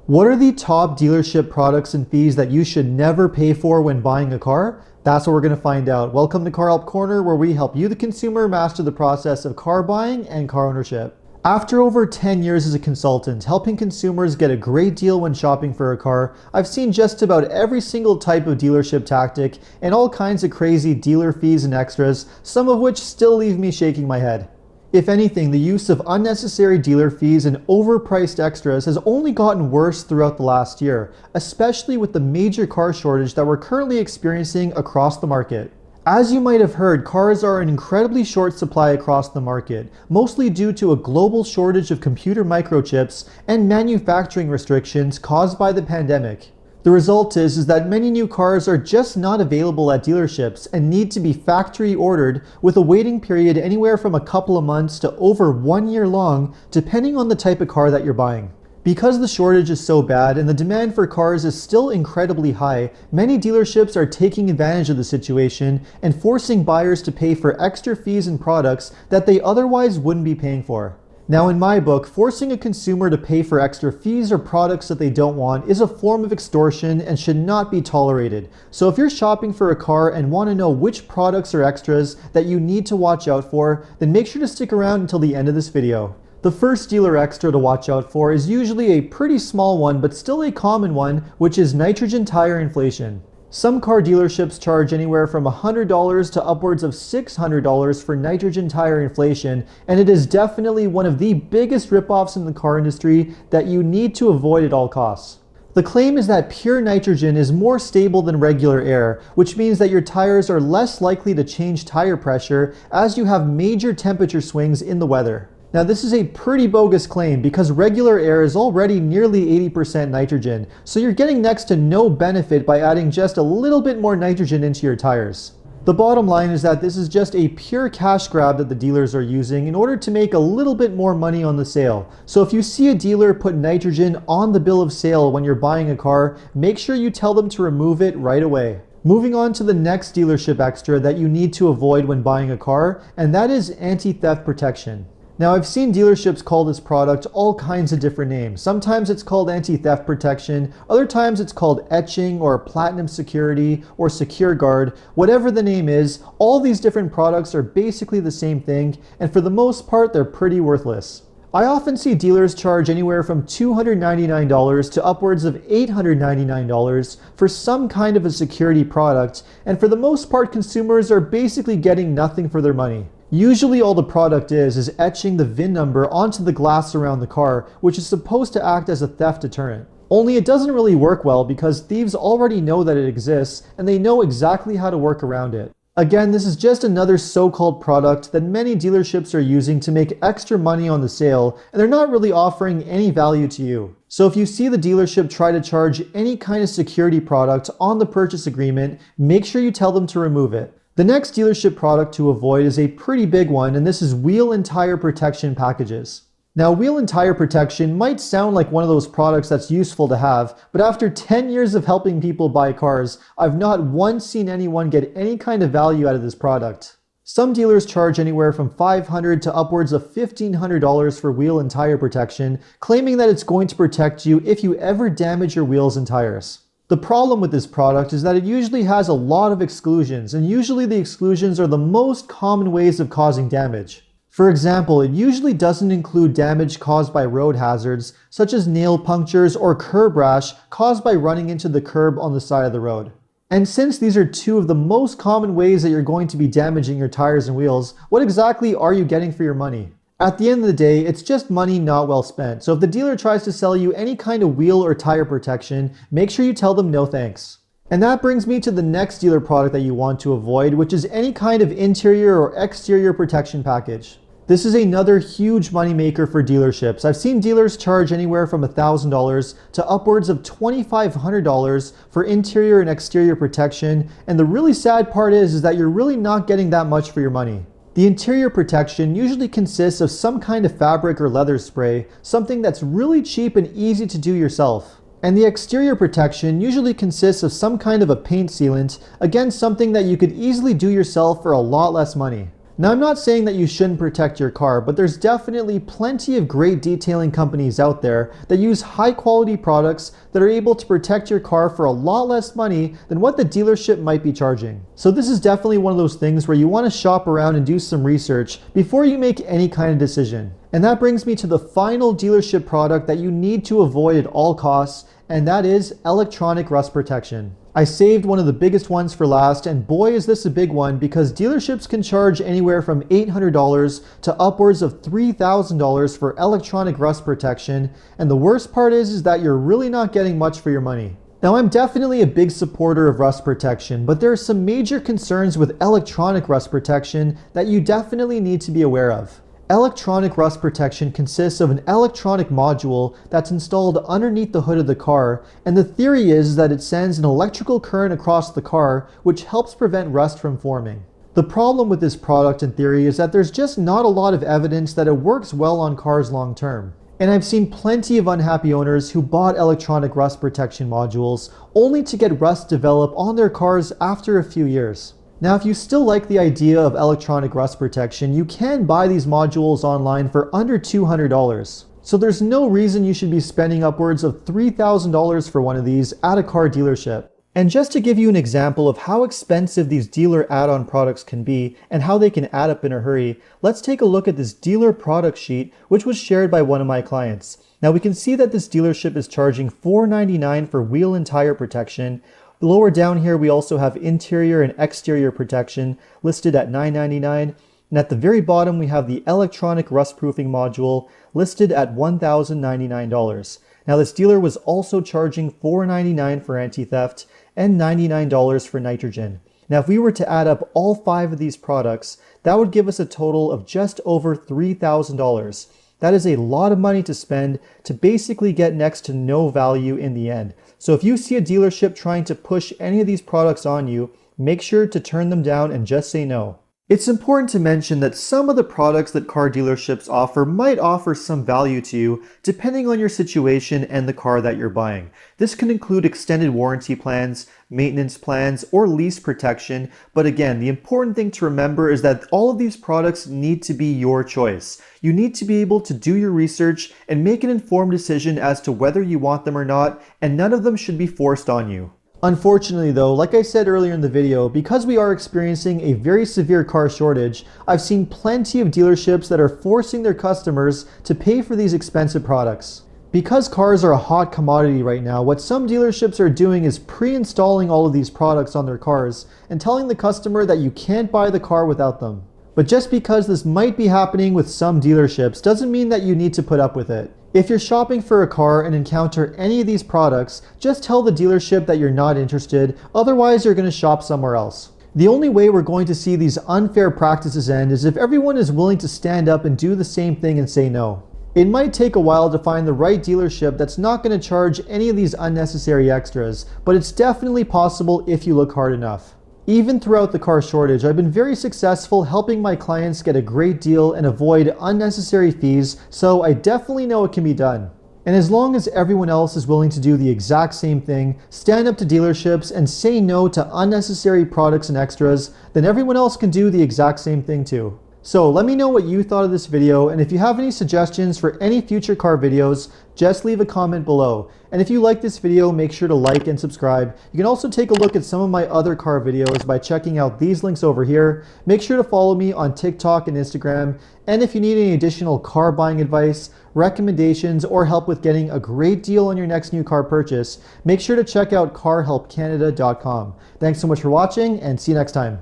What are the top dealership products and fees that you should never pay for when buying a car? That's what we're going to find out. Welcome to Car Help Corner, where we help you, the consumer, master the process of car buying and car ownership. After over 10 years as a consultant, helping consumers get a great deal when shopping for a car, I've seen just about every single type of dealership tactic and all kinds of crazy dealer fees and extras, some of which still leave me shaking my head. If anything, the use of unnecessary dealer fees and overpriced extras has only gotten worse throughout the last year, especially with the major car shortage that we're currently experiencing across the market. As you might have heard, cars are in incredibly short supply across the market, mostly due to a global shortage of computer microchips and manufacturing restrictions caused by the pandemic. The result is that many new cars are just not available at dealerships and need to be factory ordered, with a waiting period anywhere from a couple of months to over 1 year long, depending on the type of car that you're buying. Because the shortage is so bad and the demand for cars is still incredibly high, many dealerships are taking advantage of the situation and forcing buyers to pay for extra fees and products that they otherwise wouldn't be paying for. Now, in my book, forcing a consumer to pay for extra fees or products that they don't want is a form of extortion and should not be tolerated. So if you're shopping for a car and want to know which products or extras that you need to watch out for, then make sure to stick around until the end of this video. The first dealer extra to watch out for is usually a pretty small one, but still a common one, which is nitrogen tire inflation. Some car dealerships charge anywhere from $100 to upwards of $600 for nitrogen tire inflation, and it is definitely one of the biggest ripoffs in the car industry that you need to avoid at all costs. The claim is that pure nitrogen is more stable than regular air, which means that your tires are less likely to change tire pressure as you have major temperature swings in the weather. Now, this is a pretty bogus claim because regular air is already nearly 80% nitrogen, so you're getting next to no benefit by adding just a little bit more nitrogen into your tires. The bottom line is that this is just a pure cash grab that the dealers are using in order to make a little bit more money on the sale. So if you see a dealer put nitrogen on the bill of sale when you're buying a car, make sure you tell them to remove it right away. Moving on to the next dealership extra that you need to avoid when buying a car, and that is anti-theft protection. Now, I've seen dealerships call this product all kinds of different names. Sometimes it's called anti-theft protection, other times it's called etching or platinum security or secure guard. Whatever the name is, all these different products are basically the same thing, and for the most part, they're pretty worthless. I often see dealers charge anywhere from $299 to upwards of $899 for some kind of a security product, and for the most part, consumers are basically getting nothing for their money. Usually all the product is etching the VIN number onto the glass around the car, which is supposed to act as a theft deterrent. Only it doesn't really work well because thieves already know that it exists and they know exactly how to work around it. Again, this is just another so-called product that many dealerships are using to make extra money on the sale, and they're not really offering any value to you. So if you see the dealership try to charge any kind of security product on the purchase agreement, make sure you tell them to remove it. The next dealership product to avoid is a pretty big one, and this is wheel and tire protection packages. Now, wheel and tire protection might sound like one of those products that's useful to have, but after 10 years of helping people buy cars, I've not once seen anyone get any kind of value out of this product. Some dealers charge anywhere from $500 to upwards of $1,500 for wheel and tire protection, claiming that it's going to protect you if you ever damage your wheels and tires. The problem with this product is that it usually has a lot of exclusions, and usually the exclusions are the most common ways of causing damage. For example, it usually doesn't include damage caused by road hazards, such as nail punctures or curb rash caused by running into the curb on the side of the road. And since these are two of the most common ways that you're going to be damaging your tires and wheels, what exactly are you getting for your money? At the end of the day, it's just money not well spent. So if the dealer tries to sell you any kind of wheel or tire protection, make sure you tell them no thanks. And that brings me to the next dealer product that you want to avoid, which is any kind of interior or exterior protection package. This is another huge moneymaker for dealerships. I've seen dealers charge anywhere from $1,000 to upwards of $2,500 for interior and exterior protection, and the really sad part is that you're really not getting that much for your money. The interior protection usually consists of some kind of fabric or leather spray, something that's really cheap and easy to do yourself. And the exterior protection usually consists of some kind of a paint sealant, again something that you could easily do yourself for a lot less money. Now, I'm not saying that you shouldn't protect your car, but there's definitely plenty of great detailing companies out there that use high quality products that are able to protect your car for a lot less money than what the dealership might be charging. So this is definitely one of those things where you want to shop around and do some research before you make any kind of decision. And that brings me to the final dealership product that you need to avoid at all costs, and that is electronic rust protection. I saved one of the biggest ones for last, and boy is this a big one, because dealerships can charge anywhere from $800 to upwards of $3,000 for electronic rust protection, and the worst part is that you're really not getting much for your money. Now, I'm definitely a big supporter of rust protection, but there are some major concerns with electronic rust protection that you definitely need to be aware of. Electronic rust protection consists of an electronic module that's installed underneath the hood of the car, and the theory is that it sends an electrical current across the car, which helps prevent rust from forming. The problem with this product in theory is that there's just not a lot of evidence that it works well on cars long term. And I've seen plenty of unhappy owners who bought electronic rust protection modules only to get rust develop on their cars after a few years. Now, if you still like the idea of electronic rust protection, you can buy these modules online for under $200. So there's no reason you should be spending upwards of $3,000 for one of these at a car dealership. And just to give you an example of how expensive these dealer add-on products can be and how they can add up in a hurry, let's take a look at this dealer product sheet, which was shared by one of my clients. Now, we can see that this dealership is charging $499 for wheel and tire protection. Lower down here, we also have interior and exterior protection listed at $999. And at the very bottom, we have the electronic rust proofing module listed at $1,099. Now, this dealer was also charging $499 for anti-theft and $99 for nitrogen. Now, if we were to add up all 5 of these products, that would give us a total of just over $3,000. That is a lot of money to spend to basically get next to no value in the end. So if you see a dealership trying to push any of these products on you, make sure to turn them down and just say no. It's important to mention that some of the products that car dealerships offer might offer some value to you depending on your situation and the car that you're buying. This can include extended warranty plans, maintenance plans, or lease protection. But again, the important thing to remember is that all of these products need to be your choice. You need to be able to do your research and make an informed decision as to whether you want them or not, and none of them should be forced on you. Unfortunately though, like I said earlier in the video, because we are experiencing a very severe car shortage, I've seen plenty of dealerships that are forcing their customers to pay for these expensive products. Because cars are a hot commodity right now, what some dealerships are doing is pre-installing all of these products on their cars and telling the customer that you can't buy the car without them. But just because this might be happening with some dealerships doesn't mean that you need to put up with it. If you're shopping for a car and encounter any of these products, just tell the dealership that you're not interested, otherwise you're going to shop somewhere else. The only way we're going to see these unfair practices end is if everyone is willing to stand up and do the same thing and say no. It might take a while to find the right dealership that's not going to charge any of these unnecessary extras, but it's definitely possible if you look hard enough. Even throughout the car shortage, I've been very successful helping my clients get a great deal and avoid unnecessary fees, so I definitely know it can be done. And as long as everyone else is willing to do the exact same thing, stand up to dealerships and say no to unnecessary products and extras, then everyone else can do the exact same thing too. So let me know what you thought of this video, and if you have any suggestions for any future car videos, just leave a comment below. And if you like this video, make sure to like and subscribe. You can also take a look at some of my other car videos by checking out these links over here. Make sure to follow me on TikTok and Instagram. And if you need any additional car buying advice, recommendations, or help with getting a great deal on your next new car purchase, make sure to check out carhelpcanada.com. Thanks so much for watching, and see you next time.